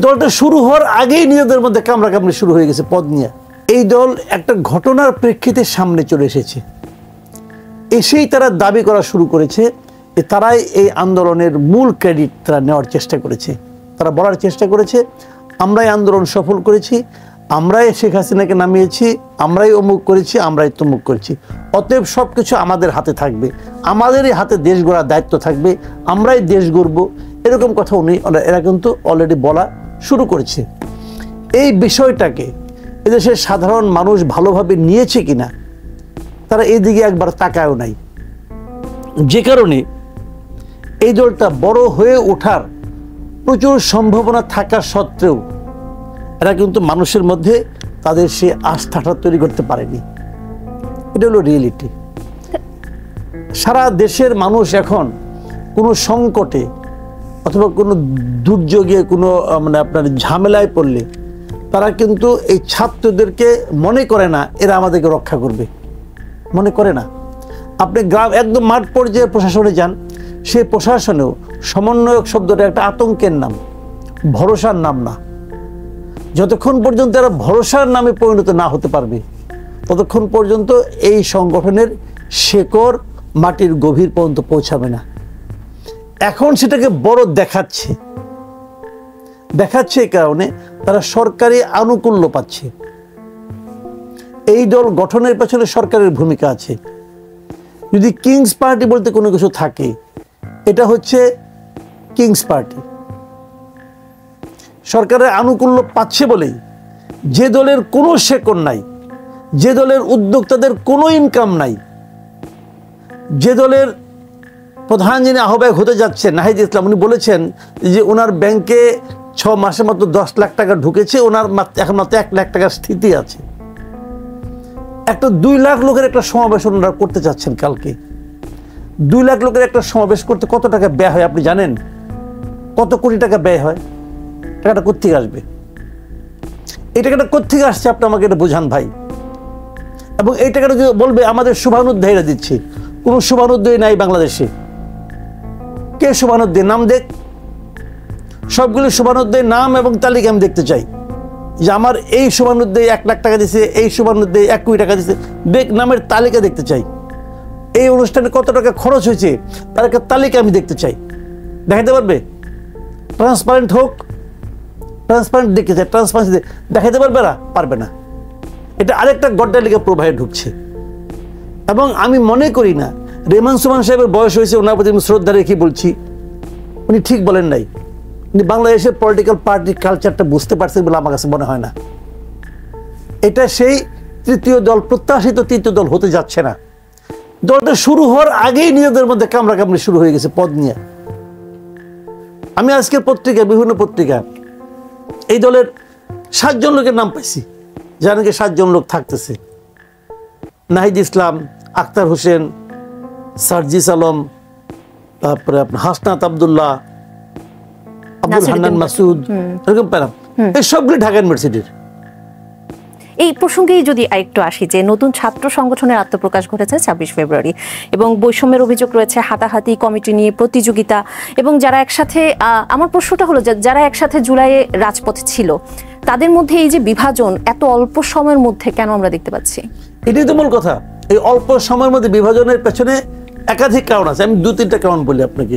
দলটা শুরু হওয়ার আগেই নিজেদের মধ্যে কামড়াকামড়ি শুরু হয়ে গেছে পদ নিয়ে। এই দল একটা ঘটনার প্রেক্ষিতে সামনে চলে এসেছে, এসেই তারা দাবি করা শুরু করেছে যে তারাই এই আন্দোলনের মূল ক্রেডিট তারা নেওয়ার চেষ্টা করেছে। তারা বলার চেষ্টা করেছে আমরাই আন্দোলন সফল করেছি, আমরাই শেখ হাসিনাকে নামিয়েছি, আমরাই অমুক করেছি, আমরাই তমুক করেছি, অতএব সব কিছু আমাদের হাতে থাকবে, আমাদেরই হাতে দেশ গড়ার দায়িত্ব থাকবে, আমরাই দেশ গড়ব, এরকম কথা এরা কিন্তু অলরেডি বলা শুরু করেছে। এই বিষয়টাকে এদেশের সাধারণ মানুষ ভালোভাবে নিয়েছে কিনা তারা এই দিকে একবার তাকায়ও নাই, যে কারণে এই দলটা বড় হয়ে ওঠার প্রচুর সম্ভাবনা থাকা সত্ত্বেও এরা কিন্তু মানুষের মধ্যে তাদের সে আস্থাটা তৈরি করতে পারেনি। এটা হলো রিয়েলিটি। সারা দেশের মানুষ এখন কোনো সংকটে অথবা কোনো দুর্যোগে কোনো আপনার ঝামেলায় পড়লে তারা কিন্তু এই ছাত্রদেরকে মনে করে না এরা আমাদেরকে রক্ষা করবে, মনে করে না। আপনি গ্রাম একদম মাঠ পর্যায়ে প্রশাসনে যান, সেই প্রশাসনেও সমন্বয়ক শব্দটা একটা আতঙ্কের নাম, ভরসার নাম না। যতক্ষণ পর্যন্ত এরা ভরসার নামে পরিণত না হতে পারবে ততক্ষণ পর্যন্ত এই সংগঠনের শেকড় মাটির গভীর পর্যন্ত পৌঁছাবে না। এখন সেটাকে বড় দেখাচ্ছে এই কারণে তারা সরকারি আনুকূল্য পাচ্ছে। এই দল গঠনের পেছনে সরকারের ভূমিকা আছে। যদি কিংস পার্টি বলতে কোনো কিছু থাকে এটা হচ্ছে কিংস পার্টি। সরকারের আনুকূল্য পাচ্ছে বলেই যে দলের কোনো শেকড় নাই, যে দলের উদ্যোক্তাদের কোনো ইনকাম নাই, যে দলের প্রধান যিনি আহ্বায়ক হতে যাচ্ছেন নাহিদ ইসলাম, উনি বলেছেন যে ওনার ব্যাংকে 6 মাসে মাত্র 10 লাখ টাকা ঢুকেছে, ওনার এখন মাত্র 1 লাখ টাকার স্থিতি আছে। একটা 2 লাখ লোকের একটা সমাবেশ ওনারা করতে চাচ্ছেন কালকে। 2 লাখ লোকের একটা সমাবেশ করতে কত টাকা ব্যয় হয় আপনি জানেন? কত কোটি টাকা ব্যয় হয়? টাকাটা কোত্থেকে আসবে? এই টাকাটা কোত্থেকে আসছে আপনি আমাকে এটা বোঝান ভাই। এবং এই টাকাটা যদি বলবে আমাদের শুভানুধ্যায়ীরা দিচ্ছে, কোনো শুভানুধ্যায়ী নাই বাংলাদেশে। কে শুভানুধ্যায়ী? নাম দেখ, সবগুলো শুভানুধ্যায়ী নাম এবং তালিকা আমি দেখতে চাই যে আমার এই শুভানুধ্যায়ী 1 লাখ টাকা দিচ্ছে, এই শুভানুধ্যায়ী 1 কোটি টাকা দিচ্ছে, নামের তালিকা দেখতে চাই। এই অনুষ্ঠানে কত টাকা খরচ হয়েছে তার একটা তালিকা আমি দেখতে চাই। দেখাতে পারবে? ট্রান্সপারেন্ট হোক, ট্রান্সপারেন্ট দেখতে চাই, ট্রান্সপারেন্সি দেখাতে পারবে না? পারবে না। এটা আরেকটা গড্ডালিকা প্রবাহে ঢুকছে। এবং আমি মনে করি না রেহমান সুমান সাহেবের বয়স হয়েছে, ওনার প্রতি আমি শ্রদ্ধা রেখে বলছি, উনি ঠিক বলেন নাই। উনি বাংলাদেশের পলিটিক্যাল পার্টির কালচারটা বুঝতে পারছেন বলে আমার কাছে মনে হয় না। এটা সেই তৃতীয় দল, প্রত্যাশিত তৃতীয় দল হতে যাচ্ছে না। দলটা শুরু হওয়ার আগেই নিজেদের মধ্যে কামড়াকামড়ি শুরু হয়ে গেছে পদ নিয়ে। আমি আজকের পত্রিকা, বিভিন্ন পত্রিকা এই দলের 7 জন লোকের নাম পাইছি, যার নাকি 7 জন লোক থাকতেছে। নাহিদ ইসলাম, আখতার হোসেন, সার্জিস আলম, তারপরে আপনার হাসনাত আবদুল্লাহ, আব্দুল হান্নান মাসুদ, এরকম পেলাম। এই সবগুলি ঢাকা ইউনিভার্সিটির। এই প্রসঙ্গেই যদি আরেকটু আসি যে নতুন ছাত্র সংগঠনের আত্মপ্রকাশ ঘটেছে 26 ফেব্রুয়ারি এবং বৈষম্যের অভিযোগ রয়েছে, হাতাহাতি, কমিটি নিয়ে প্রতিযোগিতা, এবং যারা একসাথে, আমার প্রশ্নটা হলো যারা একসাথে জুলাইয়ে রাজপথে ছিল তাদের মধ্যে এই যে বিভাজন এত অল্প সময়ের মধ্যে কেন আমরা দেখতে পাচ্ছি? এটাই তো মূল কথা। এই অল্প সময়ের মধ্যে বিভাজনের পেছনে একাধিক কারণ আছে। আমি 2-3টা কারণ বলি আপনাকে।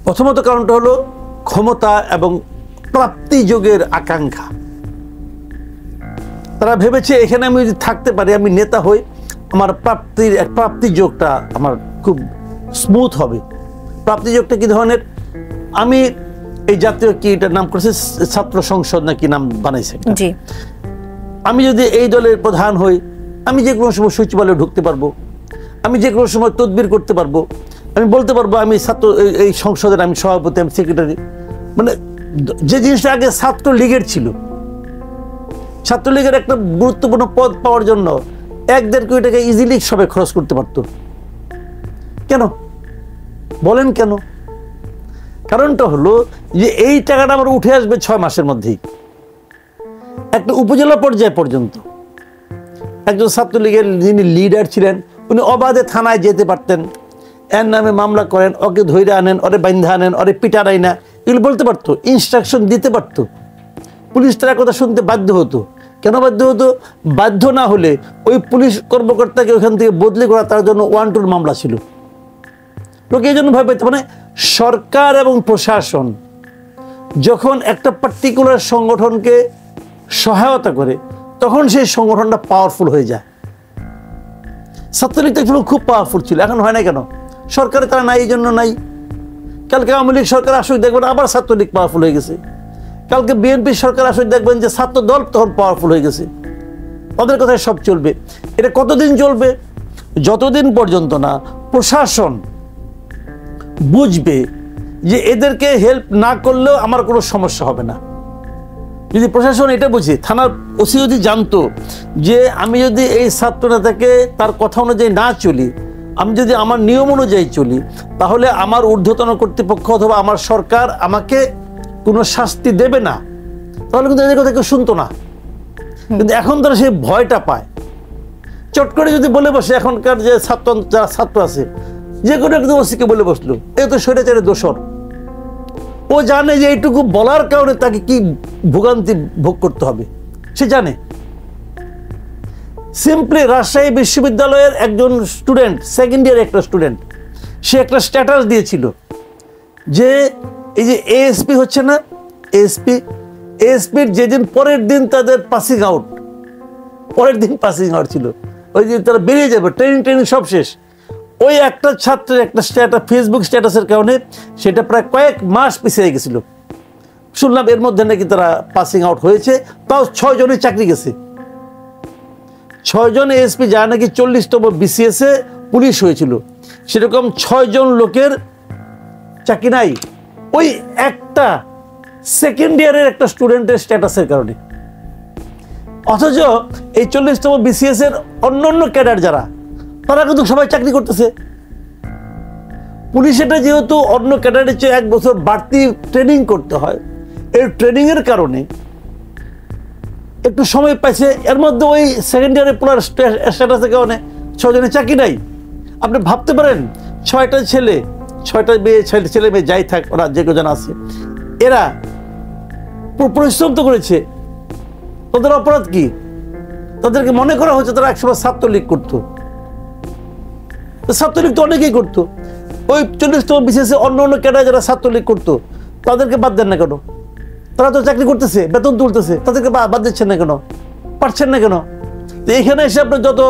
প্রথমত কারণটা হলো ক্ষমতা এবং প্রাপ্তিযোগের আকাঙ্ক্ষা। তারা ভেবেছে এখানে আমি যদি থাকতে পারি, আমি নেতা হই, আমার প্রাপ্তিযোগটা আমার খুব স্মুথ হবে। প্রাপ্তিযোগটা কি ধরনের? আমি এই জাতীয় কি এটার নাম করেছে ছাত্র সংসদ নাকি নাম বানাইছে, আমি যদি এই দলের প্রধান হই, আমি যে কোনো সময় সচিবালয়ে ঢুকতে পারবো, আমি যে কোনো সময় তদবির করতে পারবো, আমি বলতে পারবো আমি ছাত্র এই সংসদের আমি সভাপতি, আমি সেক্রেটারি। মানে যে জিনিসটা আগে ছাত্রলীগের ছিল, ছাত্রলীগের একটা গুরুত্বপূর্ণ পদ পাওয়ার জন্য 1-1.5 কোটি টাকা ইজিলি সবাই খরচ করতে পারতো। কেন বলেন কেন? কারণটা হলো যে এই টাকাটা আমার উঠে আসবে 6 মাসের মধ্যেই। একটা উপজেলা পর্যায় পর্যন্ত একজন ছাত্রলীগের যিনি লিডার ছিলেন উনি অবাধে থানায় যেতে পারতেন, এর নামে মামলা করেন, ওকে ধৈর্য আনেন, ওরে বাইন্ধা আনেন, ওরে পিটারাই না, এগুলো বলতে পারতো, ইনস্ট্রাকশন দিতে পারতো, পুলিশ তার কথা শুনতে বাধ্য হতো। কেন বাধ্য হতো? বাধ্য না হলে ওই পুলিশ কর্মকর্তাকে ওখান থেকে বদলি করা তার জন্য 1-2 মামলা ছিল। লোকে এই জন্য ভয় পেত। মানে সরকার এবং প্রশাসন যখন একটা পার্টিকুলার সংগঠনকে সহায়তা করে তখন সেই সংগঠনটা পাওয়ারফুল হয়ে যায়। ছাত্রলীগ খুব পাওয়ারফুল ছিল, এখন হয় না কেন? সরকারে তারা নাই, এই জন্য নাই। কালকে আওয়ামী লীগ সরকার আসুক, দেখবেন আবার ছাত্রলীগ পাওয়ারফুল হয়ে গেছে। কালকে বিএনপি সরকার আসুক, দেখবেন যে ছাত্র দল তখন পাওয়ারফুল হয়ে গেছে। তাদের কথায় সব চলবে। এটা কতদিন চলবে? যতদিন পর্যন্ত না প্রশাসন বুঝবে যে এদেরকে হেল্প না করলেও আমার কোনো সমস্যা হবে না। যদি প্রশাসন এটা বুঝে, থানার ওসি যদি জানতো যে আমি যদি এই ছাত্র নেতাকে তার কথা অনুযায়ী না চলি, আমি যদি আমার নিয়ম অনুযায়ী চলি, তাহলে আমার ঊর্ধ্বতন কর্তৃপক্ষ অথবা আমার সরকার আমাকে কোনো শাস্তি দেবে না, তাহলে কিন্তু এদের কথা কেউ শুনতো না। কিন্তু এখন তারা সেই ভয়টা পায়। চট করে যদি বলে বসে, এখনকার যে যারা ছাত্র আছে, যে কোনো একদম ওসিকে বলে বসলো, এ তো স্বৈরাচারের দোষর। ও জানে যে এইটুকু বলার কারণে তাকে কি ভোগান্তি ভোগ করতে হবে, সে জানে। সিম্পলি রাজশাহী বিশ্ববিদ্যালয়ের একজন স্টুডেন্ট, সেকেন্ড ইয়ার একটা স্টুডেন্ট, সে একটা স্ট্যাটাস দিয়েছিল যে এই যে এএসপি হচ্ছে না, এএসপির যেদিন পরের দিন তাদের পাসিং আউট, পরের দিন পাসিং আউট ছিল, ওই দিন তারা বেরিয়ে যাবে, ট্রেনিং সব শেষ। ওই একটা ছাত্রের একটা স্ট্যাটাস, ফেসবুক স্ট্যাটাসের কারণে সেটা প্রায় কয়েক মাস পিছিয়ে গেছিল। শুনলাম এর মধ্যে নাকি তারা পাসিং আউট হয়েছে, তাও 6 জনের চাকরি গেছে। 6 জন এএসপি, যা নাকি 40তম বিসিএসে পুলিশ হয়েছিল, সেরকম 6 জন লোকের চাকরি নাই ওই একটা সেকেন্ড ইয়ারের একটা স্টুডেন্টের স্ট্যাটাসের কারণে। অথচ এই 40তম বিসিএস এর অন্যান্য ক্যাডার যারা, তারা কিন্তু সবাই চাকরি করতেছে। পুলিশ এটা যেহেতু অন্য ক্যাডারের চেয়ে 1 বছর বাড়তি ট্রেনিং করতে হয়, এই ট্রেনিংয়ের কারণে একটু সময় পাইছে, এর মধ্যে ওই সেকেন্ড ইয়ারের পুরো স্ট্যাটাসের কারণে 6 জনের চাকরি নাই। আপনি ভাবতে পারেন 6টা ছেলে, 6টা মেয়ে, ছেলে মেয়ে যাই থাক, ওরা যে কজন আছে, এরা পরিশ্রম তো করেছে। তাদের অপরাধ কি? তাদেরকে মনে করা হচ্ছে তারা একসময় ছাত্রলীগ করতো। ছাত্রলীগ তো অনেকেই করতো। ওই 40তম বিসিএসে অন্য ক্যাডার যারা ছাত্রলীগ করতো, তাদেরকে বাদ দেন না কেন? তারা তো চাকরি করতেছে, বেতন তুলতেছে, তাদেরকে বাদ দিচ্ছেন না কেন? পারছেন না কেন? তো এইখানে এসে আপনার যত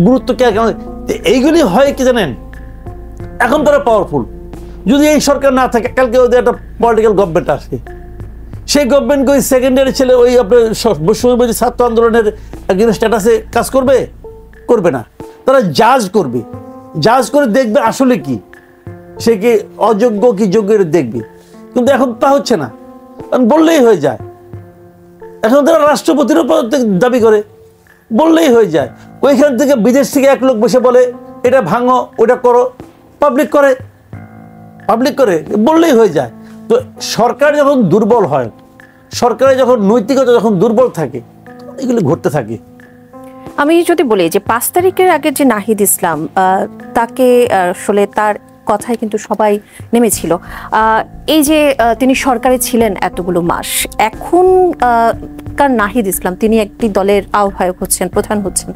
গুরুত্ব কেন? এইগুলি হয় কি জানেন, এখন তারা পাওয়ারফুল। যদি এই সরকার না থাকে, কালকে ওদের একটা পলিটিক্যাল গভর্নমেন্ট আসে, সেই গভর্নমেন্টকে ওই সেকেন্ড ইয়ারের ছেলে ওই আপনার বৈষম্যবিরোধী ছাত্র আন্দোলনের একজন স্ট্যাটাসে কাজ করবে না। তারা জাজ করে দেখবে আসলে কি, সে কি অযোগ্য কি যোগ্য দেখবে। কিন্তু এখন তা হচ্ছে না, বললেই হয়ে যায়। এখন তারা রাষ্ট্রপতিরও দাবি করে, বললেই হয়ে যায়। ওইখান থেকে বিদেশ থেকে এক লোক বসে বলে এটা ভাঙো, ওটা করো, পাবলিক করে, বললেই হয়ে যায়। তো সরকার যখন দুর্বল হয়, সরকারের যখন নৈতিকতা যখন দুর্বল থাকে, এগুলো ঘটতে থাকে। আমি যদি বলি যে 5 তারিখের আগে যে নাহিদ ইসলাম, তাকে আসলে তার কথায় কিন্তু সবাই নেমেছিল। এই যে তিনি সরকারে ছিলেন এতগুলো মাস, এখন কার নাহিদ ইসলাম, তিনি একটি দলের আহ্বায়ক হচ্ছেন, প্রধান হচ্ছেন,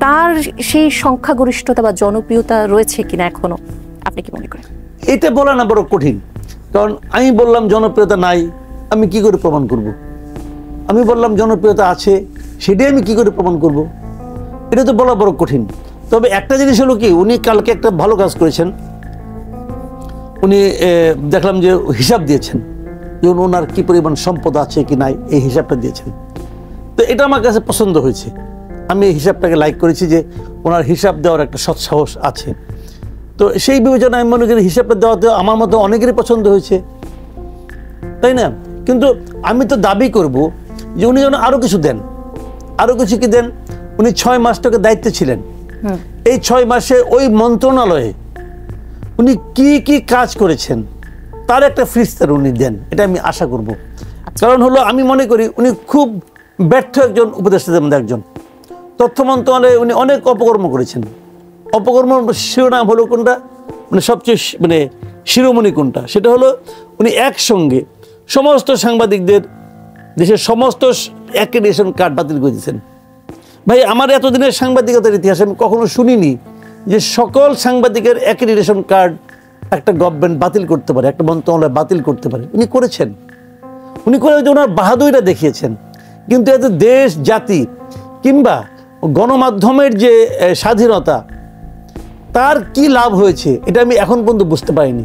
তার সেই সংখ্যাগরিষ্ঠতা বা জনপ্রিয়তা রয়েছে কিনা এখনো, আপনি কি মনে করেন? এটা বলা না বড় কঠিন। কারণ আমি বললাম জনপ্রিয়তা নাই, আমি কি করে প্রমাণ করব? আমি বললাম জনপ্রিয়তা আছে, সেটাই আমি কি করে প্রমাণ করব? এটা তো বলা বড় কঠিন। তবে একটা জিনিস হলো কি, উনি কালকে একটা ভালো কাজ করেছেন। উনি দেখলাম যে হিসাব দিয়েছেন যে ওনার কি পরিমাণ সম্পদ আছে কি নাই, এই হিসাবটা দিয়েছেন। তো এটা আমার কাছে পছন্দ হয়েছে। আমি এই হিসাবটাকে লাইক করেছি যে ওনার হিসাব দেওয়ার একটা সৎসাহস আছে। তো সেই বিবেচনায় আমি মনে করি হিসাবটা দেওয়াতে আমার মতো অনেকেরই পছন্দ হয়েছে, তাই না? কিন্তু আমি তো দাবি করব যে উনি যেন আরো কিছু দেন। আরো কিছু কি দেন? উনি 6 মাস টাকা দায়িত্বে ছিলেন। এই 6 মাসে ওই মন্ত্রণালয়ে উনি কি কি কাজ করেছেন তার একটা ফিস্তার উনি দেন, এটা আমি আশা করব। কারণ হলো আমি মনে করি উনি খুব ব্যর্থ একজন উপদেষ্টাদের মধ্যে একজন। তথ্য মন্ত্রণালয়ে উনি অনেক অপকর্ম করেছেন। অপকর্ম শিরোনাম হলো কোনটা, মানে সবচেয়ে শিরোমণি কোনটা, সেটা হলো উনি একসঙ্গে সমস্ত সাংবাদিকদের দেশের সমস্ত অ্যাক্রেডিটেশন কার্ড বাতিল করে দিয়েছেন। ভাই, আমার এতদিনের সাংবাদিকতার ইতিহাসে আমি কখনো শুনিনি যে সকল সাংবাদিকের অ্যাক্রেডিটেশন কার্ড একটা গভর্নমেন্ট বাতিল করতে পারে, একটা মন্ত্রণালয় বাতিল করতে পারে। উনি করেছেন, উনি করে ওনার বাহাদুরিটা দেখিয়েছেন। কিন্তু এতে দেশ জাতি কিংবা গণমাধ্যমের যে স্বাধীনতা, তার কি লাভ হয়েছে এটা আমি এখন পর্যন্ত বুঝতে পারিনি।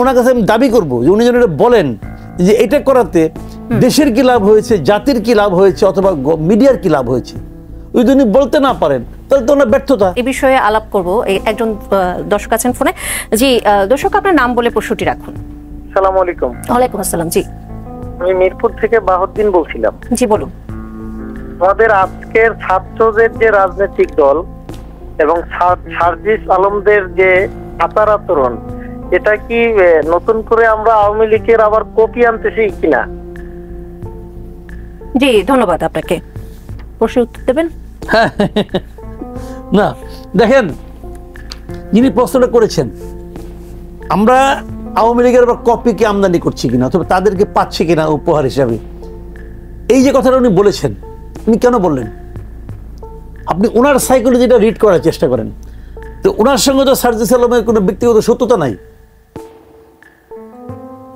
ওনার কাছে আমি দাবি করব যে উনি যেন এটা বলেন যে এটা করাতে দেশের কি লাভ হয়েছে, জাতির কি লাভ হয়েছে, অথবা মিডিয়ার কি লাভ হয়েছে। যদি উনি বলতে না পারেন তাহলে তো ওনার ব্যর্থতা। এই বিষয়ে আলাপ করব। একজন দর্শক আছেন ফোনে। জি দর্শক, আপনার নাম বলে প্রশ্নটি রাখুন। আসসালামু আলাইকুম। ওয়ালাইকুম আসসালাম। জি, আমি মিরপুর থেকে বাহাউদ্দিন বলছিলাম। জি বলুন। আমাদের আজকের ছাত্রদের যে রাজনৈতিক দল এবং সার্জিস আলমদের যে আচার আচরণ, এটা কি নতুন করে আমরা আওয়ামী লীগের আবার কপি আনতেছি কিনা? জি ধন্যবাদ আপনাকে। প্রশ্নের উত্তর দেবেন? না, দেখেন, যিনি প্রশ্নটা করেছেন, আমরা আওয়ামী লীগের আবার কপিকে আমদানি করছি কিনা অথবা তাদেরকে পাচ্ছি কিনা উপহার হিসাবে, এই যে কথাটা উনি বলেছেন, উনি কেন বললেন? আপনি ওনার সাইকোলজিটা রিড করার চেষ্টা করেন। তো ওনার সঙ্গে তো সার্জিস আলমের কোনো ব্যক্তিগত সত্যতা নাই।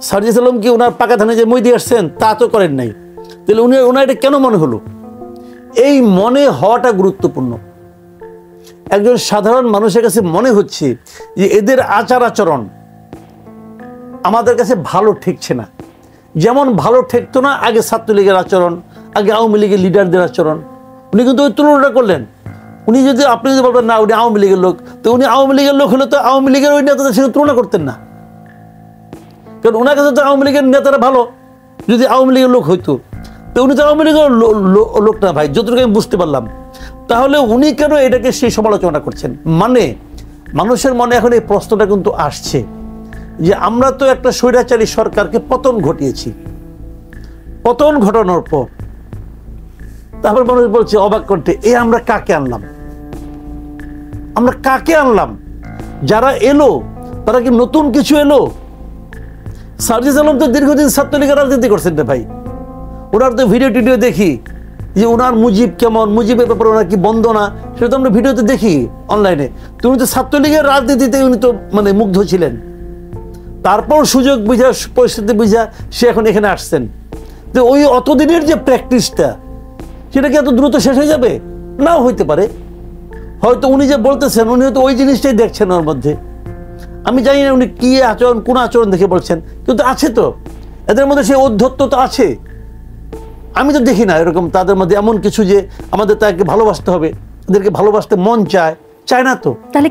সার্জিস আলম কি ওনার পাকা ধানে যে মই দিয়ে আসছেন তা তো করেন নাই। তাহলে ওনার এটা কেন মনে হলো? এই মনে হওয়াটা গুরুত্বপূর্ণ। একজন সাধারণ মানুষের কাছে মনে হচ্ছে যে এদের আচার আচরণ আমাদের কাছে ভালো ঠেকছে না, যেমন ভালো ঠেকতো না আগে ছাত্রলীগের আচরণ, আগে আওয়ামী লীগের লিডারদের আচরণ। উনি কিন্তু ওই তুলনাটা করলেন। উনি যদি, আপনি যদি বলবেন না উনি আওয়ামী লীগের লোক, তো উনি আওয়ামী লীগের লোক হলে তো আওয়ামী লীগের ওই নেতাদের সঙ্গে তুলনা করতেন না, কারণ ওনার কাছে তো আওয়ামী লীগের নেতারা ভালো। যদি আওয়ামী লীগের লোক হইতো, তো উনি তো আওয়ামী লীগের লোক না ভাই, যতটুকু আমি বুঝতে পারলাম। তাহলে উনি কেন এটাকে সেই সমালোচনা করছেন? মানে মানুষের মনে এখন এই প্রশ্নটা কিন্তু আসছে যে আমরা তো একটা স্বৈরাচারী সরকারকে পতন ঘটিয়েছি, পতন ঘটানোর পর তারপর মানুষ বলছে অবাক করতে, আমরা কাকে আনলাম? আমরা কাকে আনলাম? যারা এলো তারা কি নতুন কিছু এলো? সার্জিস আলম তো দীর্ঘদিন ছাত্রলীগের রাজনীতি করছেন রে ভাই। ওনার তো ভিডিও টিডিও দেখি যে ওনার মুজিব কেমন, মুজিবের ব্যাপারে ওনার কি বন্দনা, সেটা তো আমরা ভিডিওতে দেখি অনলাইনে। তো উনি তো ছাত্রলীগের রাজনীতিতে উনি তো মানে মুগ্ধ ছিলেন। তারপর সুযোগ বুঝা, পরিস্থিতি বুঝা সে এখন এখানে আসছেন। তো ওই অতদিনের যে প্র্যাকটিসটা, সেটা কি এত দ্রুত শেষ হয়ে যাবে? নাও হইতে পারে। হয়তো উনি যে বলতেছেন উনি হয়তো ওই জিনিসটাই দেখছেন ওর মধ্যে। আমি জানি না উনি কি আচরণ, কোন আচরণ দেখে বলছেন, কিন্তু আছে তো এদের মধ্যে সেই ঔদ্ধত্য তো আছে। আমি তো দেখি না এরকম তাদের মধ্যে এমন কিছু যে আমাদের তাকে ভালোবাসতে হবে, এদেরকে ভালোবাসতে মন চায় না তো। তাহলে